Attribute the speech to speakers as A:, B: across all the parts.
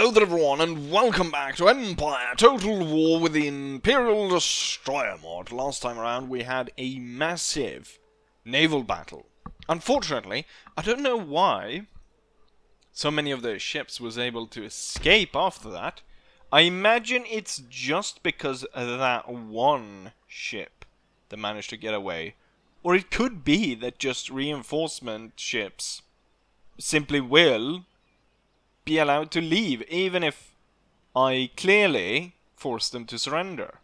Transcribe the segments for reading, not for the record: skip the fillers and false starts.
A: Hello there everyone, and welcome back to Empire Total War with the Imperial Destroyer mod. Last time around we had a massive naval battle. Unfortunately, I don't know why so many of the ships was able to escape after that. I imagine it's just because of that one ship that managed to get away. Or it could be that just reinforcement ships simply will be allowed to leave, even if I clearly forced them to surrender.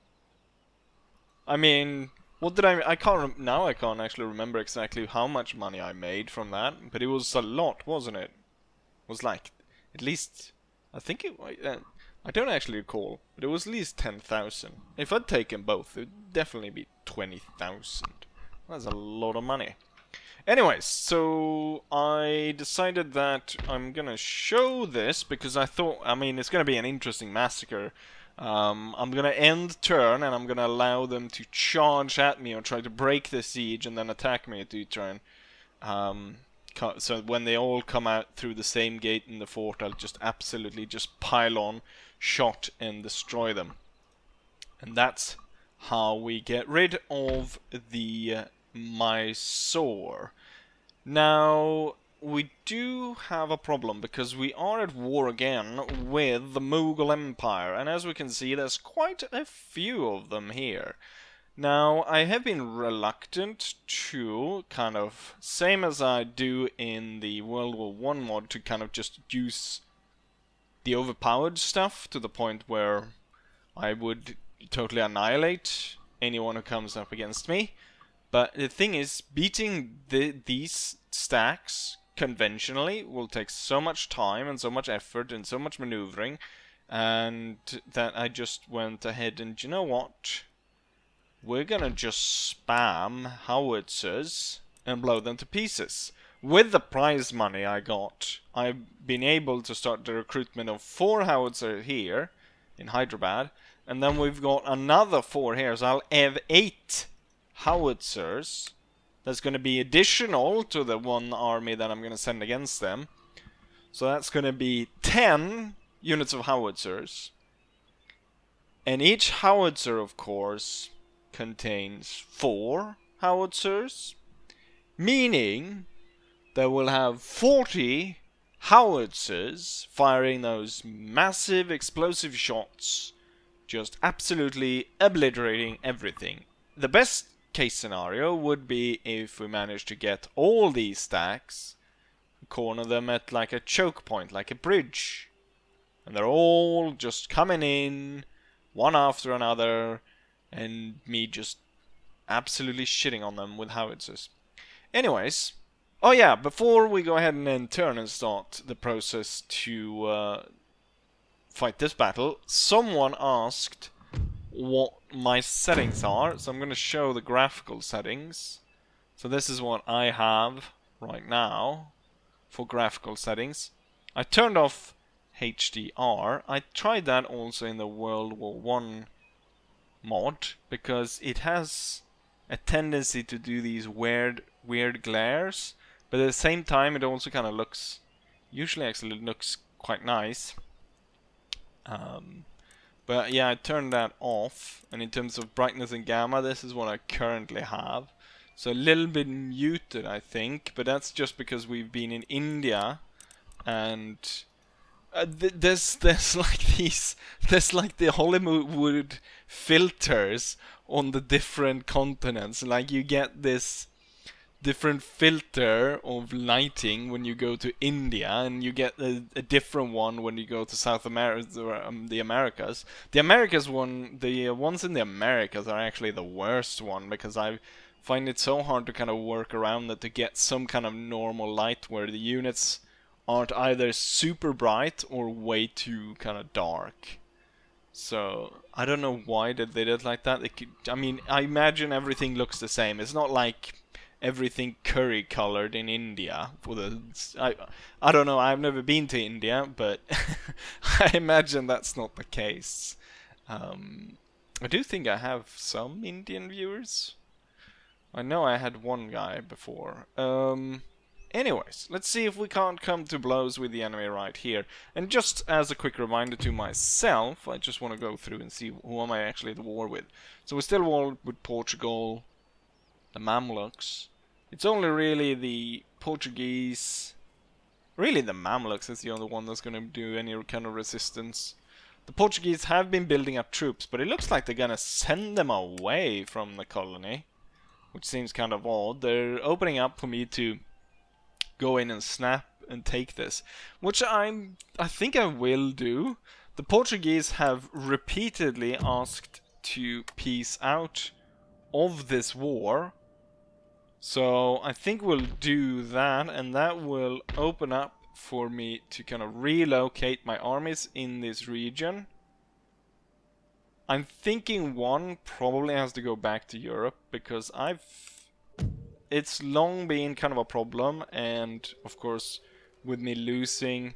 A: I mean, what did I can't now I can't actually remember exactly how much money I made from that, but it was a lot, wasn't it? It was like at least I think it I don't actually recall, but it was at least 10,000. If I'd taken both, it would definitely be 20,000. That's a lot of money. Anyways, so I decided that I'm gonna show this because I thought, I mean, it's gonna be an interesting massacre. I'm gonna end turn and I'm gonna allow them to charge at me or try to break the siege and then attack me at each turn. So when they all come out through the same gate in the fort, I'll just absolutely just pile on, shot and destroy them. And that's how we get rid of the MySore. Now, we do have a problem because we are at war again with the Mughal Empire, and as we can see there's quite a few of them here. Now, I have been reluctant to kind of, same as I do in the World War I mod, to kind of just use the overpowered stuff to the point where I would totally annihilate anyone who comes up against me. But the thing is, beating these stacks conventionally will take so much time and so much effort and so much maneuvering, and that I just went ahead and, you know what? We're gonna just spam howitzers and blow them to pieces. With the prize money I got, I've been able to start the recruitment of 4 howitzers here in Hyderabad, and then we've got another 4 here, so I'll have 8 howitzers. That's going to be additional to the 1 army that I'm going to send against them. So that's going to be 10 units of howitzers. And each howitzer, of course, contains 4 howitzers. Meaning that we'll have 40 howitzers firing those massive explosive shots, just absolutely obliterating everything. The best case scenario would be if we manage to get all these stacks, corner them at like a choke point, like a bridge, and they're all just coming in one after another, and me just absolutely shitting on them with howitzers. Anyways, oh yeah, before we go ahead and end turn and start the process to fight this battle, someone asked what my settings are, so I'm going to show the graphical settings. So this is what I have right now for graphical settings. I turned off HDR. I tried that also in the World War I mod because it has a tendency to do these weird glares, but at the same time it also kind of looks, usually actually looks quite nice. But yeah, I turned that off, and in terms of brightness and gamma, this is what I currently have. So a little bit muted, I think, but that's just because we've been in India, and there's like the Hollywood filters on the different continents. Like you get this different filter of lighting when you go to India, and you get a different one when you go to South America, the Americas. The ones in the Americas are actually the worst one, because I find it so hard to kind of work around that to get some kind of normal light where the units aren't either super bright or way too kind of dark. So I don't know why they did it like that. I mean, I imagine everything looks the same. It's not like everything curry colored in India. I don't know, I've never been to India, but I imagine that's not the case. I do think I have some Indian viewers. I know I had one guy before. Anyways, let's see if we can't come to blows with the enemy right here. And just as a quick reminder to myself, I just want to go through and see who am I actually at war with. So we're still at war with Portugal, the Mamluks. It's only really the Portuguese... Really the Mamluks is the only one that's going to do any kind of resistance. The Portuguese have been building up troops, but it looks like they're going to send them away from the colony. Which seems kind of odd. They're opening up for me to go in and snap and take this, which I think I will do. The Portuguese have repeatedly asked to peace out of this war, so I think we'll do that, and that will open up for me to kind of relocate my armies in this region. I'm thinking one probably has to go back to Europe, because it's long been kind of a problem, and of course with me losing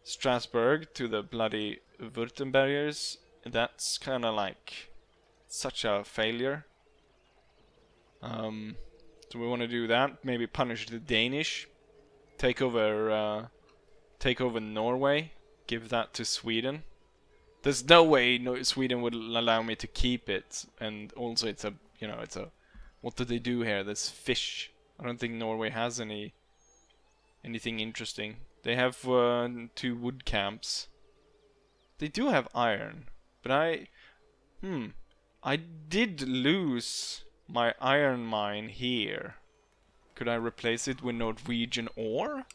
A: Strasbourg to the bloody Württembergers, that's kind of like such a failure. So we want to do that, maybe punish the Danish, take over Norway, give that to Sweden. There's no way Sweden would allow me to keep it, and also it's a, you know, it's a, what do they do here? There's fish. I don't think Norway has anything interesting. They have 2 wood camps. They do have iron, but I did lose my iron mine here. Could I replace it with Norwegian ore?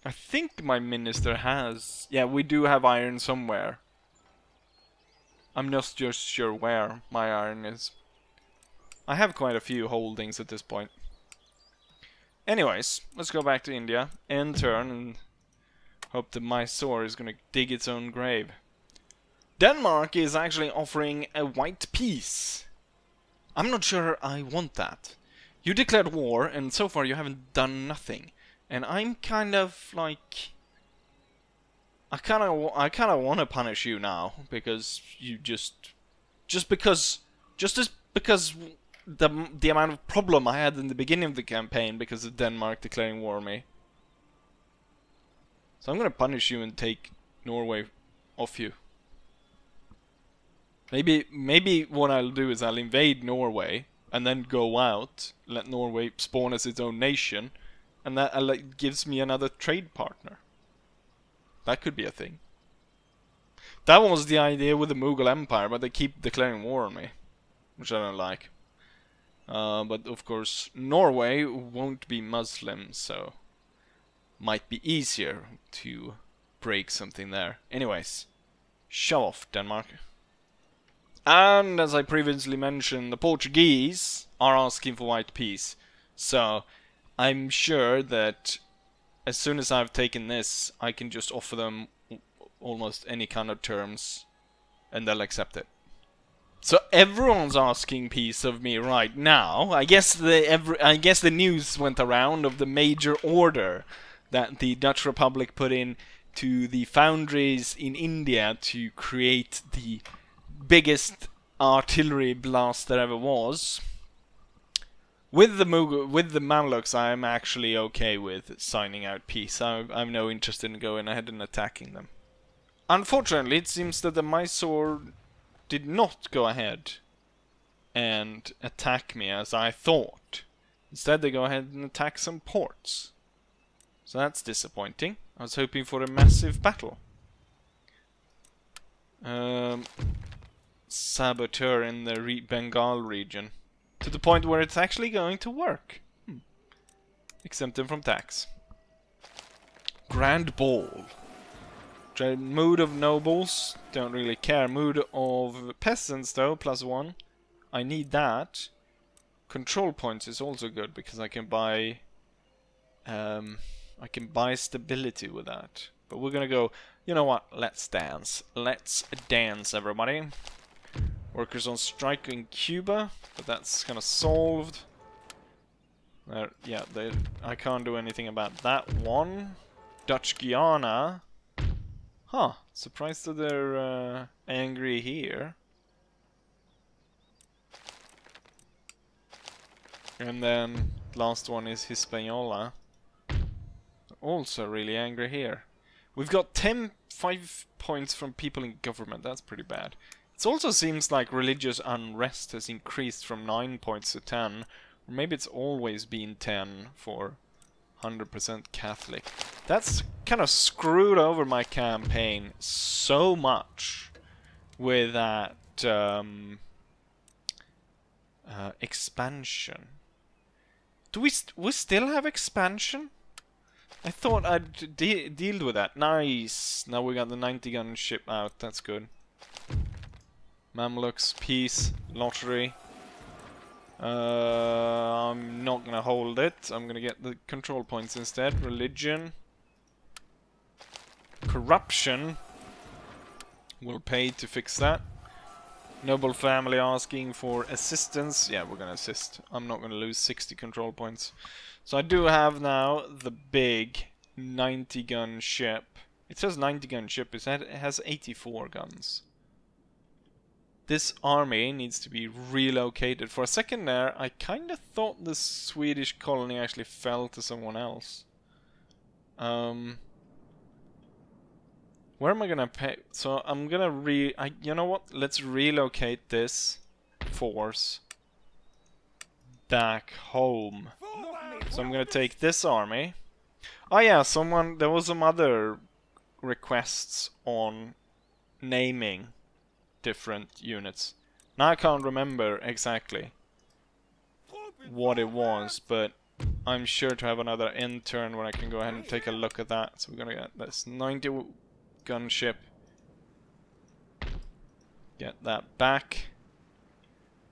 A: I think my minister has... Yeah, we do have iron somewhere. I'm not just sure where my iron is. I have quite a few holdings at this point. Anyways, let's go back to India, end turn, and hope that MySore is going to dig its own grave. Denmark is actually offering a white peace. I'm not sure I want that. You declared war, and so far you haven't done nothing. And I'm kind of like... I kind of want to punish you now, because you because the amount of problem I had in the beginning of the campaign because of Denmark declaring war on me. So I'm gonna punish you and take Norway off you. Maybe what I'll do is I'll invade Norway and then go out, let Norway spawn as its own nation, and that gives me another trade partner. That could be a thing. That was the idea with the Mughal Empire, but they keep declaring war on me, which I don't like. But of course, Norway won't be Muslim, so might be easier to break something there. Anyways, show off, Denmark. And as I previously mentioned, the Portuguese are asking for white peace. So I'm sure that as soon as I've taken this, I can just offer them almost any kind of terms, and they'll accept it. So everyone's asking peace of me right now. I guess the news went around of the major order that the Dutch Republic put in to the foundries in India to create the biggest artillery blast there ever was. With the Mamluks, I'm actually okay with signing out peace. I'm no interest in going ahead and attacking them. Unfortunately, it seems that the MySore did not go ahead and attack me as I thought. Instead, they go ahead and attack some ports. So that's disappointing. I was hoping for a massive battle. Saboteur in the Bengal region. To the point where it's actually going to work. Exempt them from tax. Grand Ball. Mood of nobles, don't really care. Mood of peasants though, +1. I need that. Control points is also good because I can buy stability with that. But we're gonna go, you know what, let's dance. Let's dance, everybody. Workers on strike in Cuba, but that's kind of solved. Yeah, I can't do anything about that one. Dutch Guiana. Huh, surprised that they're angry here. And then last one is Hispaniola. Also really angry here. We've got 5 points from people in government. That's pretty bad. It also seems like religious unrest has increased from 9 points to 10. Or maybe it's always been 10 for 100% Catholic. That's kind of screwed over my campaign so much with that expansion. Do we still have expansion? I thought I'd deal with that. Nice! Now we got the 90-gun ship out. That's good. Mamluks, peace, lottery. I'm not gonna hold it. I'm gonna get the control points instead. Religion. Corruption. We'll pay to fix that. Noble family asking for assistance. Yeah, we're gonna assist. I'm not gonna lose 60 control points. So I do have now the big 90-gun ship. It says 90-gun ship. It has 84 guns. This army needs to be relocated. For a second there, I kind of thought the Swedish colony actually fell to someone else. Where am I gonna pay? So I'm gonna you know what? Let's relocate this force back home. So I'm gonna take this army. Oh yeah, there was some other requests on naming different units. Now I can't remember exactly what it was, but I'm sure to have another intern where I can go ahead and take a look at that. So we're gonna get this 90-gun ship. Get that back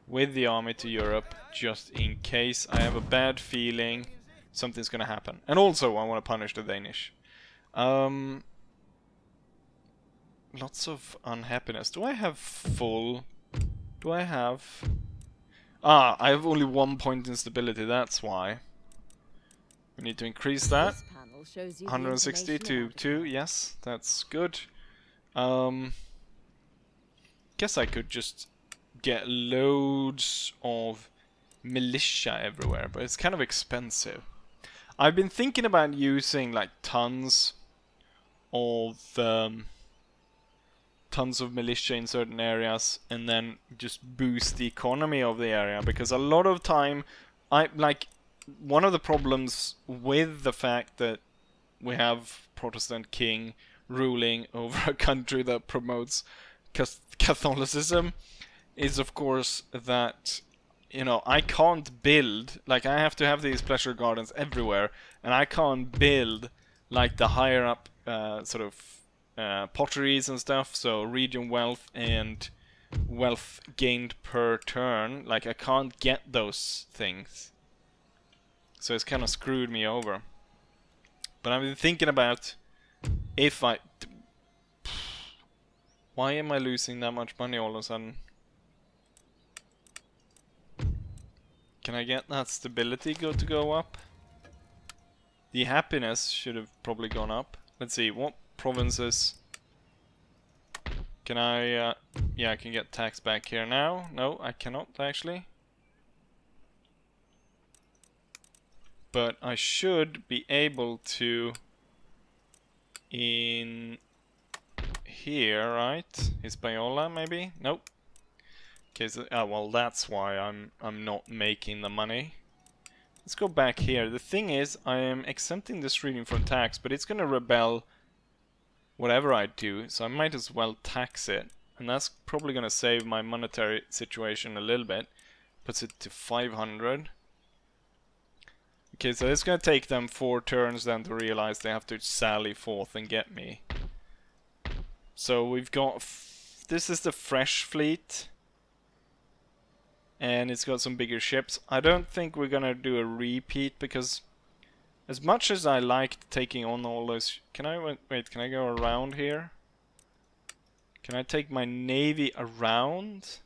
A: with the army to Europe, just in case. I have a bad feeling something's gonna happen. And also I want to punish the Danish. Lots of unhappiness. Do I have full? Do I have... Ah, I have only 1 point in stability, that's why. We need to increase that. 160 to 2, yes, that's good. Guess I could just get loads of militia everywhere, but it's kind of expensive. I've been thinking about using like tons of militia in certain areas and then just boost the economy of the area, because a lot of time one of the problems with the fact that we have Protestant king ruling over a country that promotes Catholicism is of course that, you know, I can't build, like I have to have these pleasure gardens everywhere, and I can't build like the higher up sort of potteries and stuff, so region wealth and wealth gained per turn, like I can't get those things. So it's kind of screwed me over. But I've been thinking about if I... Why am I losing that much money all of a sudden? Can I get that stability to go up? The happiness should have probably gone up. Let's see, what provinces can I... yeah, I can get tax back here now. No, I cannot actually. But I should be able to in here, right? Hispaniola maybe? Nope. Okay, so well, that's why I'm not making the money. Let's go back here. The thing is, I am exempting this region from tax, but it's gonna rebel whatever I do, so I might as well tax it. And that's probably gonna save my monetary situation a little bit. Puts it to 500. Okay, so it's gonna take them 4 turns then to realize they have to sally forth and get me. So we've got... this is the fresh fleet. And it's got some bigger ships. I don't think we're gonna do a repeat, because as much as I liked taking on all those... Can I... wait, can I go around here? Can I take my navy around?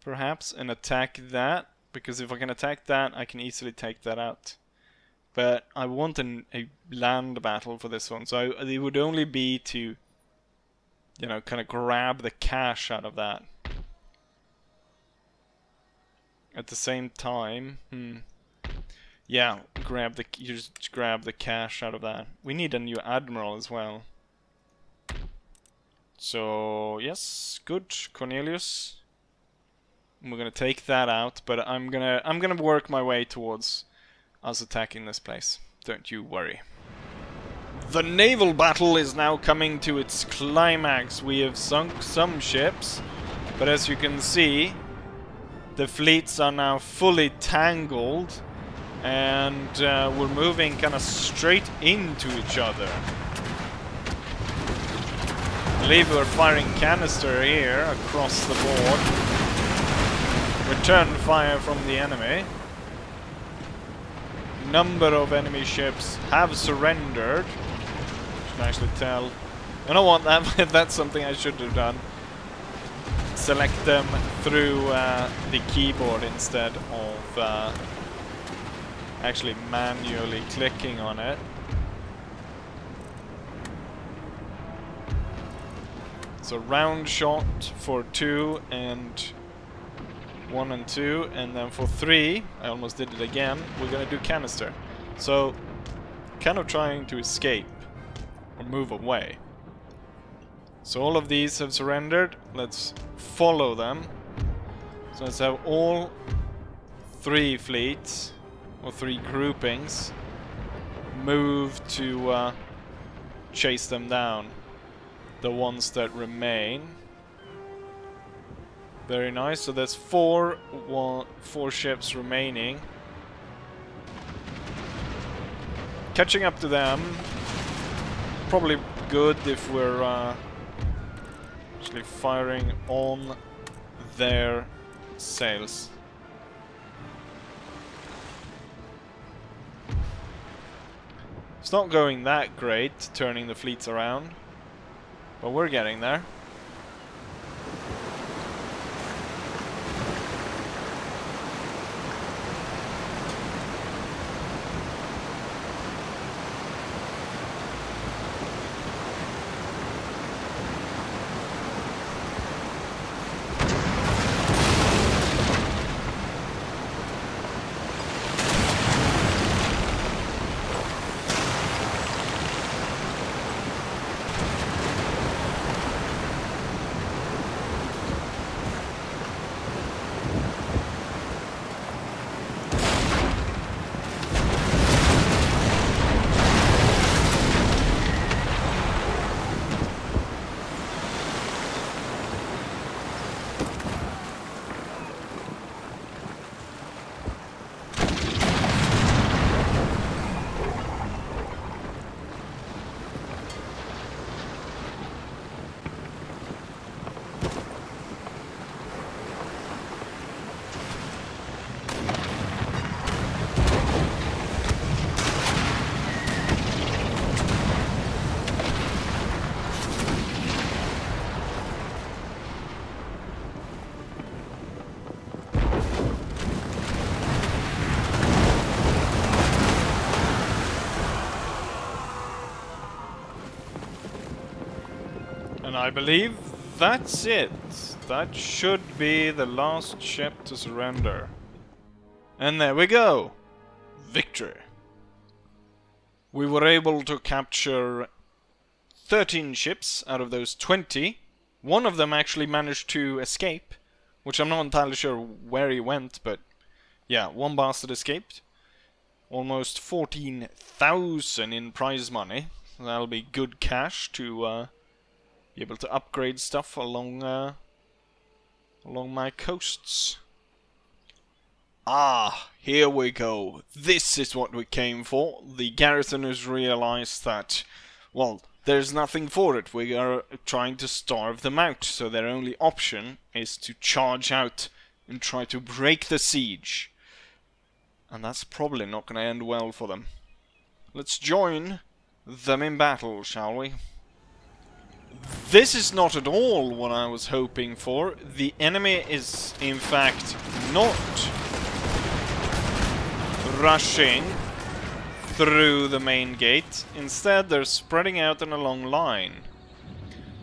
A: Perhaps, and attack that? Because if I can attack that, I can easily take that out. But I want a land battle for this one, so it would only be to, you know, kind of grab the cash out of that. At the same time, Yeah, you just grab the cash out of that. We need a new admiral as well. So yes, good, Cornelius. We're gonna take that out, but I'm gonna work my way towards us attacking this place. Don't you worry. The naval battle is now coming to its climax. We have sunk some ships, but as you can see, the fleets are now fully tangled, and we're moving kind of straight into each other. I believe we're firing canister here across the board. Return fire from the enemy. Number of enemy ships have surrendered. You can actually tell. I don't want that. That's something I should have done. Select them through the keyboard instead of actually manually clicking on it. So round shot for 2 and 1 and 2, and then for 3, I almost did it again, we're gonna do canister. So, kind of trying to escape or move away. So all of these have surrendered. Let's follow them. So let's have all 3 fleets, or 3 groupings, move to chase them down. The ones that remain. Very nice. So there's 4 ships remaining. Catching up to them. Probably good if we're actually firing on their sails. It's not going that great, turning the fleets around, but we're getting there. And I believe that's it. That should be the last ship to surrender. And there we go! Victory! We were able to capture 13 ships out of those 20. One of them actually managed to escape, which I'm not entirely sure where he went, but yeah, one bastard escaped. Almost 14,000 in prize money. That'll be good cash to be able to upgrade stuff along my coasts. Ah, here we go. This is what we came for. The garrison has realized that, well, there's nothing for it. We are trying to starve them out, so their only option is to charge out and try to break the siege. And that's probably not going to end well for them. Let's join them in battle, shall we? This is not at all what I was hoping for. The enemy is, in fact, not rushing through the main gate. Instead, they're spreading out in a long line.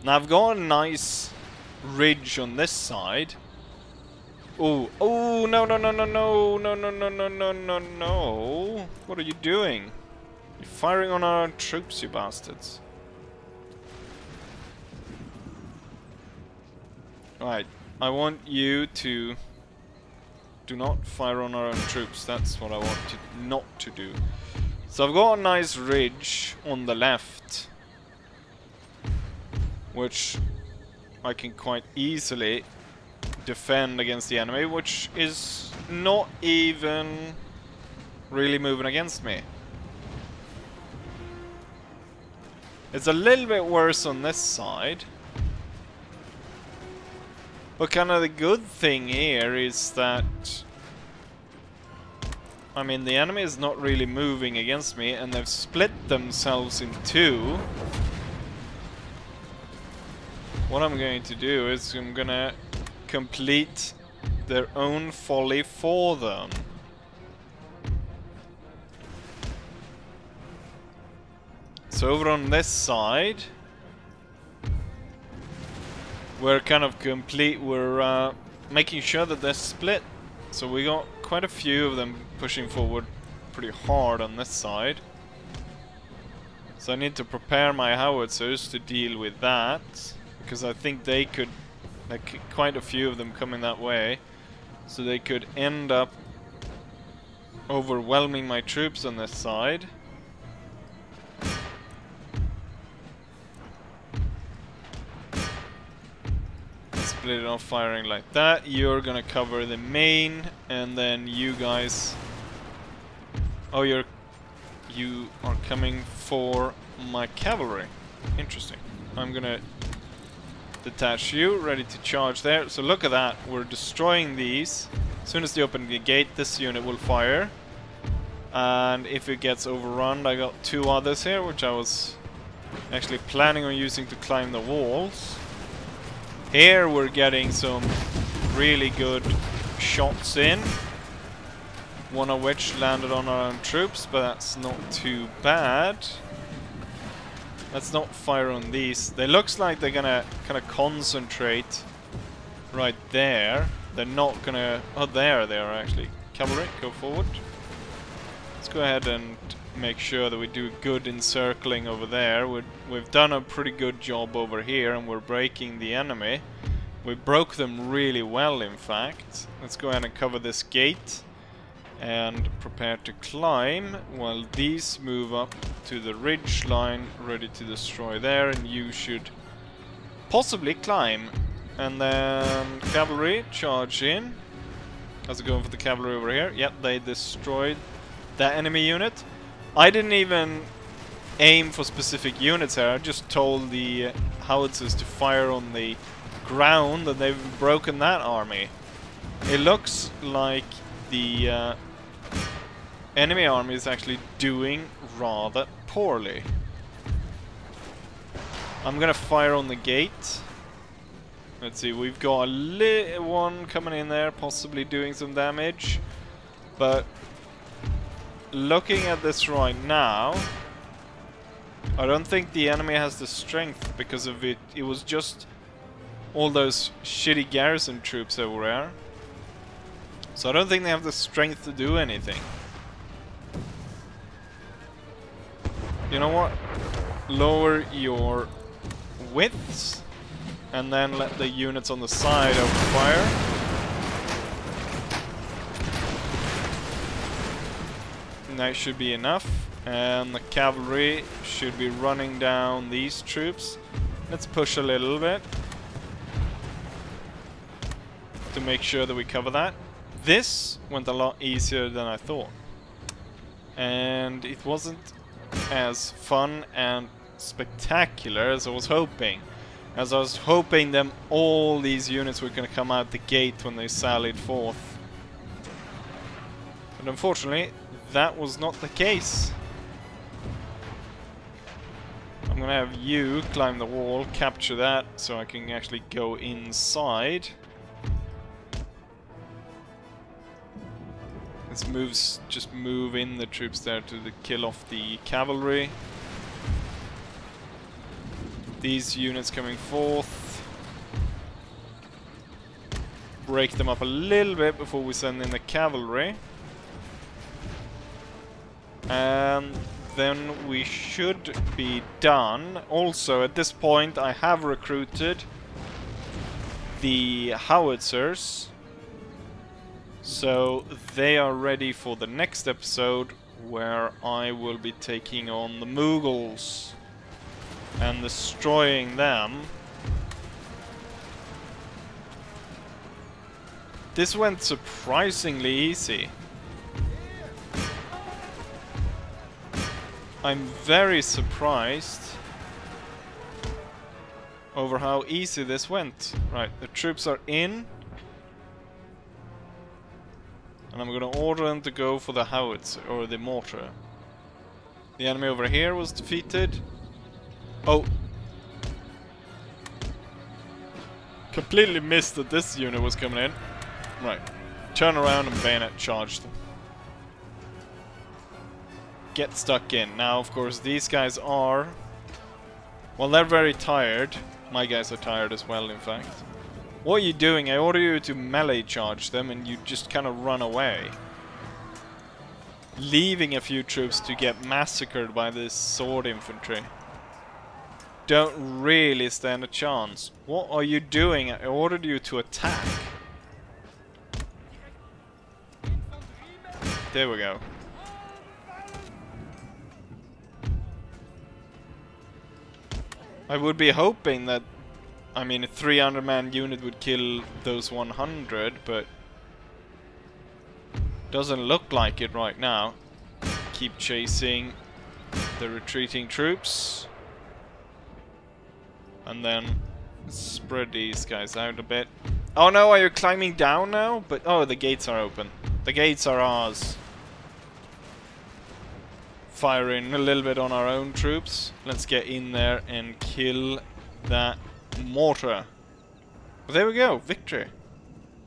A: Now, I've got a nice ridge on this side, Oh, oh, no, no, no, no, no, no, no, no, no, no, no, no. What are you doing? You're firing on our own troops, you bastards. Right, I want you to do not fire on our own troops. That's what I want you not to do. So I've got a nice ridge on the left, which I can quite easily defend against the enemy, which is not even really moving against me. It's a little bit worse on this side. But kind of the good thing here is that, I mean, the enemy is not really moving against me, and they've split themselves in two. What I'm going to do is I'm gonna complete their own folly for them. So over on this side, we're kind of complete. We're making sure that they're split. So we got quite a few of them pushing forward pretty hard on this side. So I need to prepare my howitzers to deal with that, because I think they could, like, quite a few of them coming that way, so they could end up overwhelming my troops on this side. Split it off, firing like that. You're gonna cover the main, and then you guys... Oh, you are coming for my cavalry. Interesting. I'm gonna detach you, ready to charge there. So look at that, we're destroying these. As soon as they open the gate, this unit will fire. And if it gets overrun, I got two others here, which I was actually planning on using to climb the walls. Here we're getting some really good shots in, one of which landed on our own troops, but that's not too bad. Let's not fire on these. They looks like they're gonna kind of concentrate right there. They're not gonna... Oh, there they are actually. Cavalry, go forward. Let's go ahead and make sure that we do good encircling over there. We've done a pretty good job over here, and we're breaking the enemy. We broke them really well, in fact. Let's go ahead and cover this gate and prepare to climb while these move up to the ridge line, ready to destroy there, and you should possibly climb. And then cavalry, charge in. How's it going for the cavalry over here? Yep, they destroyed that enemy unit. I didn't even aim for specific units here. I just told the howitzers to fire on the ground, and they've broken that army. It looks like the enemy army is actually doing rather poorly. I'm gonna fire on the gate. Let's see, we've got a one coming in there, possibly doing some damage. But looking at this right now, I don't think the enemy has the strength because of it. It was just all those shitty garrison troops over there. So I don't think they have the strength to do anything. You know what? Lower your widths and then let the units on the side open fire. And that should be enough. And the cavalry should be running down these troops. Let's push a little bit to make sure that we cover that. This went a lot easier than I thought. And it wasn't as fun and spectacular as I was hoping. As I was hoping them all these units were going to come out the gate when they sallied forth. But unfortunately, that was not the case. I'm going to have you climb the wall, capture that, so I can actually go inside. Let's just move in the troops there to kill off the cavalry. These units coming forth. break them up a little bit before we send in the cavalry. And then we should be done. Also, at this point, I have recruited the howitzers. So they are ready for the next episode, where I will be taking on the Mughals and destroying them. This went surprisingly easy. I'm very surprised over how easy this went. Right, the troops are in. And I'm gonna order them to go for the howitzer, or the mortar. The enemy over here was defeated. Oh! Completely missed that this unit was coming in. Right. Turn around and bayonet charge them. Get stuck in. Now, of course, these guys are... well, they're very tired. My guys are tired as well, in fact. What are you doing? I order you to melee charge them and you just kind of run away. Leaving a few troops to get massacred by this sword infantry. Don't really stand a chance. What are you doing? I ordered you to attack. There we go. I would be hoping that, I mean, a 300-man unit would kill those 100, but doesn't look like it right now. Keep chasing the retreating troops. And then spread these guys out a bit. Oh no, are you climbing down now? But oh, the gates are open. The gates are ours. Firing a little bit on our own troops. Let's get in there and kill that mortar. Well, there we go, victory.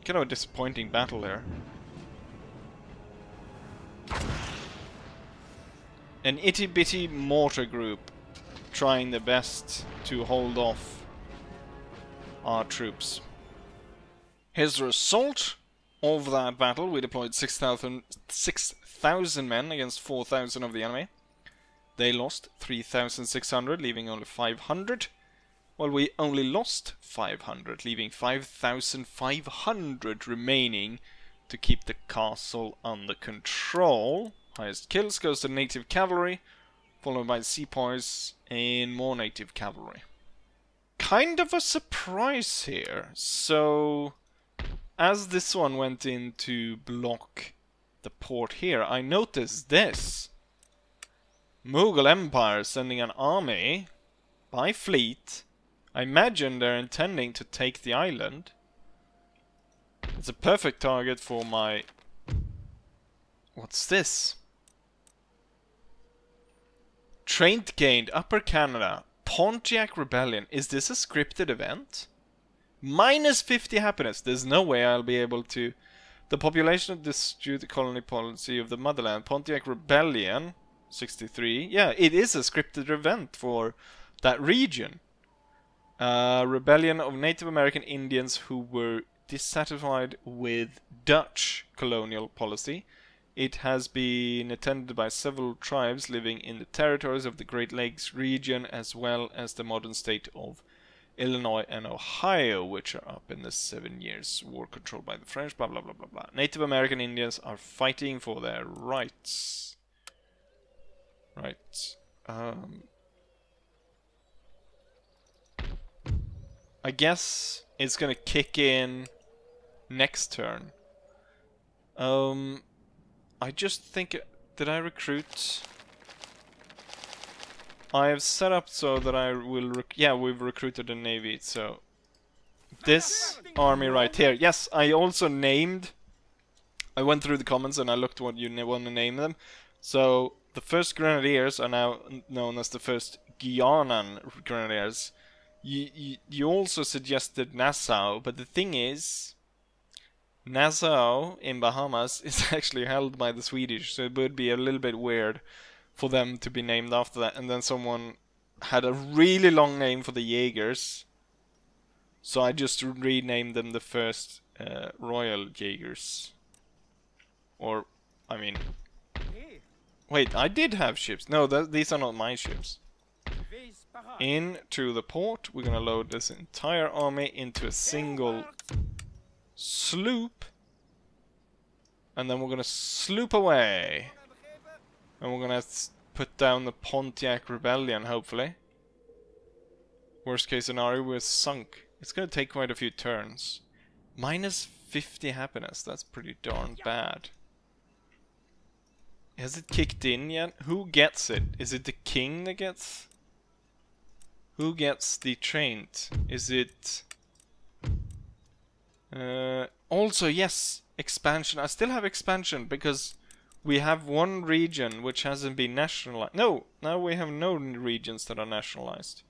A: Kind of a disappointing battle there. An itty-bitty mortar group trying their best to hold off our troops. Here's the result of that battle. We deployed 6,000 men against 4,000 of the enemy. They lost 3,600, leaving only 500. While we only lost 500, leaving 5,500 remaining to keep the castle under control. Highest kills goes to native cavalry, followed by sepoys and more native cavalry. Kind of a surprise here. So, as this one went in to block the port here, I noticed this. Mughal Empire sending an army by fleet. I imagine they're intending to take the island. It's a perfect target for my... what's this? Trained gained Upper Canada. Pontiac Rebellion. Is this a scripted event? Minus 50 happiness. There's no way I'll be able to... The population of dispute the colony policy of the motherland. Pontiac Rebellion. 63. Yeah, it is a scripted event for that region. Rebellion of Native American Indians who were dissatisfied with Dutch colonial policy. It has been attended by several tribes living in the territories of the Great Lakes region, as well as the modern state of Illinois and Ohio, which are up in the 7 years war controlled by the French, blah blah blah blah blah. Native American Indians are fighting for their rights. Right. I guess it's gonna kick in next turn. I just think... did I recruit? I have set up so that I will... yeah, we've recruited a navy, so... this army right here. Yes, I also named... I went through the comments and I looked what you want to name them. So, the 1st Grenadiers are now known as the 1st Guianan Grenadiers. You also suggested Nassau, but the thing is... Nassau in Bahamas is actually held by the Swedish, so it would be a little bit weird for them to be named after that. And then someone had a really long name for the Jaegers, so I just renamed them the 1st Royal Jaegers. Or, I mean... Wait, I did have ships. No, these are not my ships. Into the port. We're gonna load this entire army into a single sloop. And then we're gonna sloop away. And we're gonna put down the Pontiac Rebellion, hopefully. Worst case scenario, we're sunk. It's gonna take quite a few turns. Minus 50 happiness, that's pretty darn bad. Has it kicked in yet? Who gets it? Is it the king that gets? Who gets the trained? Is it... also, yes, expansion. I still have expansion because we have one region which hasn't been nationalized. No, now we have no regions that are nationalized.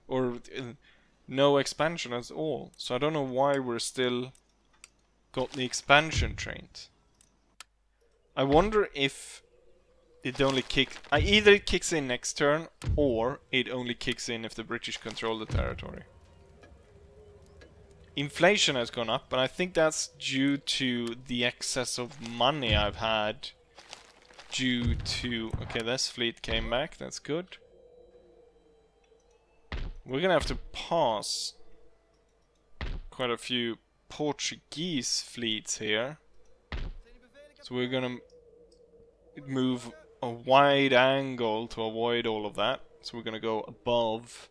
A: Or no expansion at all. So I don't know why we're still got the expansion trained. I wonder if it only either it kicks in next turn, or it only kicks in if the British control the territory. Inflation has gone up, but I think that's due to the excess of money I've had. Due to... Okay, this fleet came back, that's good. We're gonna have to pass quite a few Portuguese fleets here. So we're gonna move a wide angle to avoid all of that. So we're gonna go above.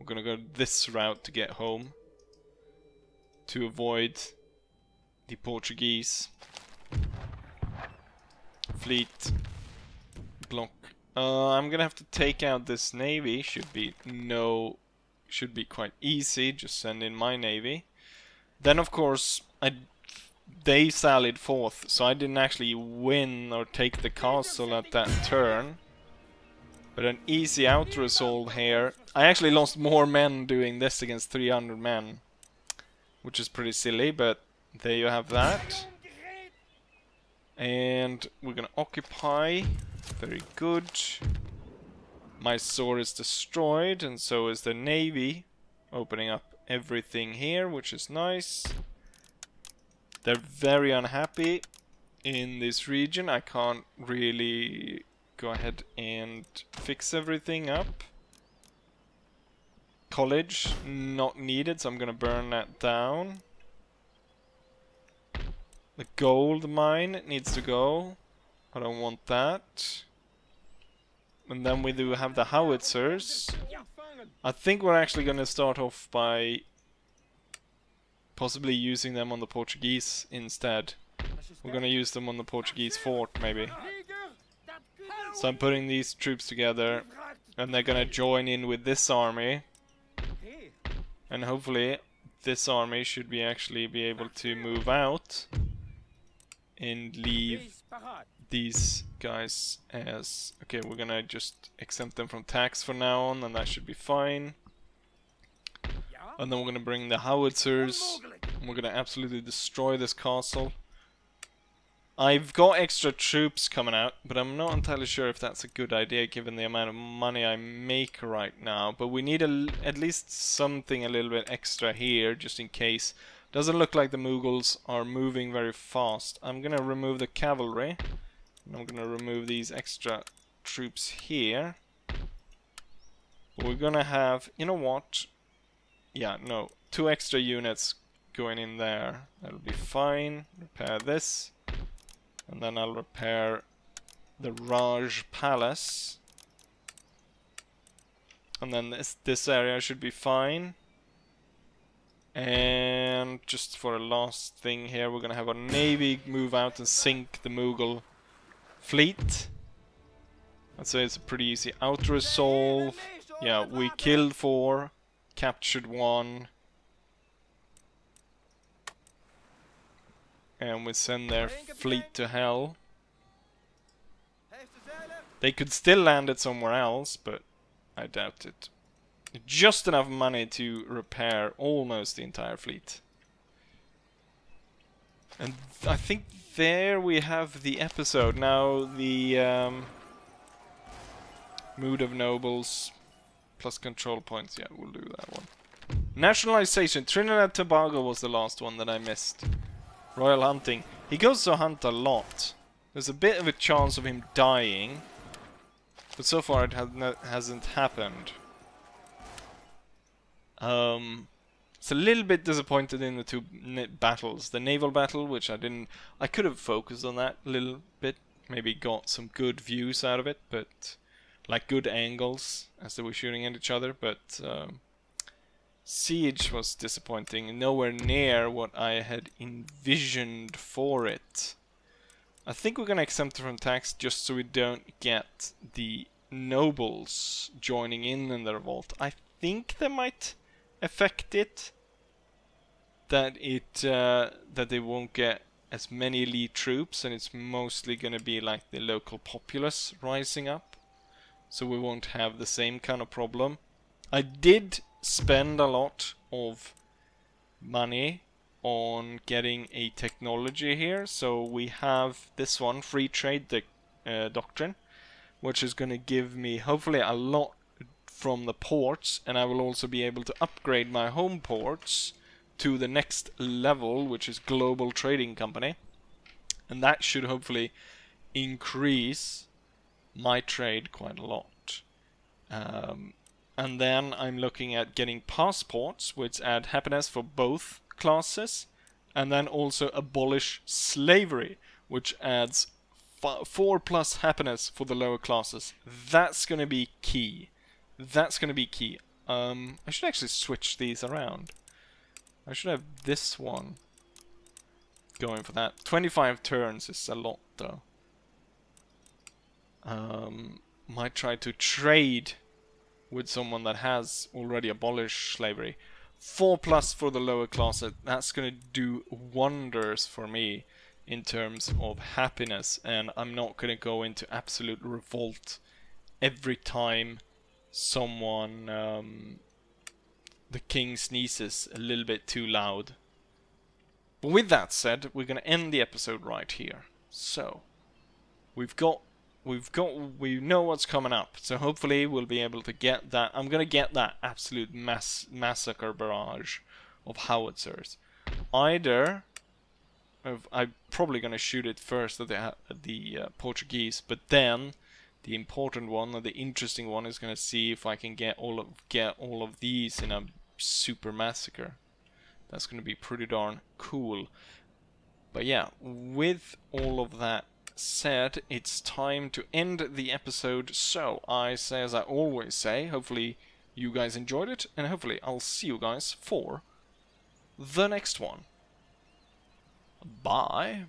A: We're gonna go this route to get home. To avoid the Portuguese fleet block. I'm gonna have to take out this navy. Should be quite easy. Just send in my navy. Then of course they sallied forth, so I didn't actually win or take the castle at that turn. But an easy out-resolve here. I actually lost more men doing this against 300 men. Which is pretty silly, but there you have that. And we're gonna occupy. Very good. MySore is destroyed, and so is the navy. Opening up everything here, which is nice. They're very unhappy in this region. I can't really go ahead and fix everything up. College, not needed, so I'm gonna burn that down. The gold mine needs to go. I don't want that. And then we do have the howitzers. I think we're actually gonna start off by possibly using them on the Portuguese instead. We're gonna use them on the Portuguese fort, maybe. So I'm putting these troops together, and they're gonna join in with this army. And hopefully this army should actually be able to move out and leave these guys as... Okay, we're gonna just exempt them from tax for now on, and that should be fine. And then we're gonna bring the howitzers, and we're gonna absolutely destroy this castle. I've got extra troops coming out, but I'm not entirely sure if that's a good idea given the amount of money I make right now. But we need at least something a little bit extra here, just in case. Doesn't look like the Mughals are moving very fast. I'm gonna remove the cavalry. And I'm gonna remove these extra troops here. We're gonna have, you know what? Yeah, no, 2 extra units going in there. That'll be fine. Repair this. And then I'll repair the Raj Palace. And then this area should be fine. And just for a last thing here, we're gonna have our navy move out and sink the Mughal fleet. I'd say it's a pretty easy out-resolve. Yeah, we killed 4, captured 1. And we send their fleet to hell. They could still land it somewhere else, but I doubt it. Just enough money to repair almost the entire fleet. And I think there we have the episode. Now the Mood of Nobles plus control points. Yeah, we'll do that one. Nationalization. Trinidad and Tobago was the last one that I missed. Royal hunting. He goes to hunt a lot. There's a bit of a chance of him dying. But so far it hasn't happened. It's a little bit disappointed in the two battles. The naval battle, which I could have focused on that a little bit. Maybe got some good views out of it, but like good angles as they were shooting at each other. But Siege was disappointing. Nowhere near what I had envisioned for it. I think we're gonna exempt it from tax just so we don't get the nobles joining in the revolt. I think that might affect it. That they won't get as many elite troops, and it's mostly gonna be like the local populace rising up. So we won't have the same kind of problem. I did spend a lot of money on getting a technology here, so we have this one, free trade doctrine, which is going to give me hopefully a lot from the ports, and I will also be able to upgrade my home ports to the next level, which is global trading company, and that should hopefully increase my trade quite a lot. And then I'm looking at getting passports, which add happiness for both classes, and then also abolish slavery, which adds 4+ happiness for the lower classes. That's going to be key. That's going to be key. I should actually switch these around. I should have this one going for that. 25 turns is a lot, though. Might try to trade with someone that has already abolished slavery. 4+ for the lower classes. That's going to do wonders for me in terms of happiness, and I'm not going to go into absolute revolt every time someone, the king sneezes a little bit too loud. But with that said, we're going to end the episode right here. So, we know what's coming up, so hopefully we'll be able to get that. I'm gonna get that absolute massacre barrage of howitzers. Either I'm probably gonna shoot it first at the Portuguese, but then the important one, or the interesting one, is gonna see if I can get all of these in a super massacre. That's gonna be pretty darn cool. But yeah, with all of that said, it's time to end the episode, so I say as I always say, hopefully you guys enjoyed it, and hopefully I'll see you guys for the next one. Bye.